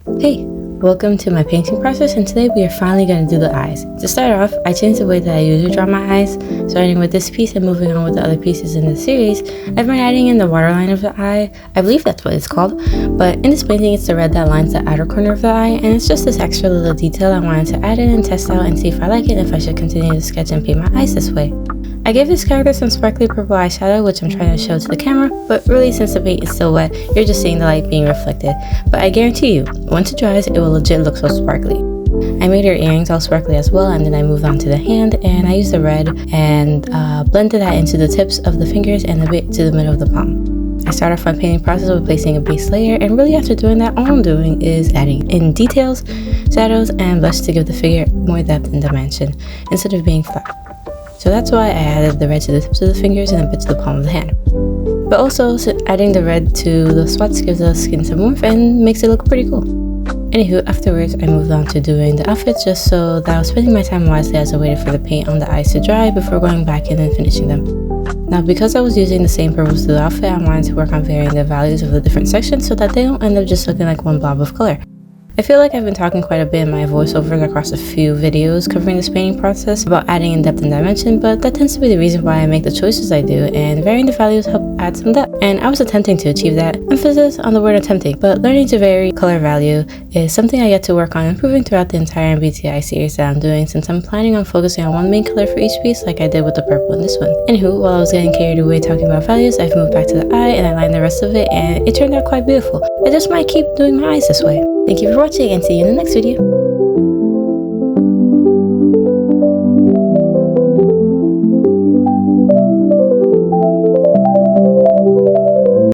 Hey, welcome to my painting process, and today we are finally going to do the eyes. To start off, I changed the way that I usually draw my eyes, starting with this piece and moving on with the other pieces in the series. I've been adding in the waterline of the eye, I believe that's what it's called, but in this painting it's the red that lines the outer corner of the eye, and it's just this extra little detail I wanted to add in and test out and see if I like it and if I should continue to sketch and paint my eyes this way. I gave this character some sparkly purple eyeshadow, which I'm trying to show to the camera, but really since the paint is still wet, you're just seeing the light being reflected. But I guarantee you, once it dries, it will legit look so sparkly. I made her earrings all sparkly as well, and then I moved on to the hand, and I used the red and blended that into the tips of the fingers and a bit to the middle of the palm. I start off my painting process with placing a base layer, and really after doing that, all I'm doing is adding in details, shadows, and blush to give the figure more depth and dimension, instead of being flat. So that's why I added the red to the tips of the fingers and a bit to the palm of the hand. But also, adding the red to the spots gives the skin some warmth and makes it look pretty cool. Anywho, afterwards I moved on to doing the outfits just so that I was spending my time wisely as I waited for the paint on the eyes to dry before going back in and finishing them. Now, because I was using the same purples to the outfit, I wanted to work on varying the values of the different sections so that they don't end up just looking like one blob of color. I feel like I've been talking quite a bit in my voiceovers across a few videos covering this painting process about adding in depth and dimension, but that tends to be the reason why I make the choices I do, and varying the values help add some depth. And I was attempting to achieve that, emphasis on the word attempting, but learning to vary color value is something I get to work on improving throughout the entire MBTI series that I'm doing, since I'm planning on focusing on one main color for each piece like I did with the purple in this one. Anywho, while I was getting carried away talking about values, I've moved back to the eye and I lined the rest of it, and it turned out quite beautiful. I just might keep doing my eyes this way. Thank you for watching and see you in the next video.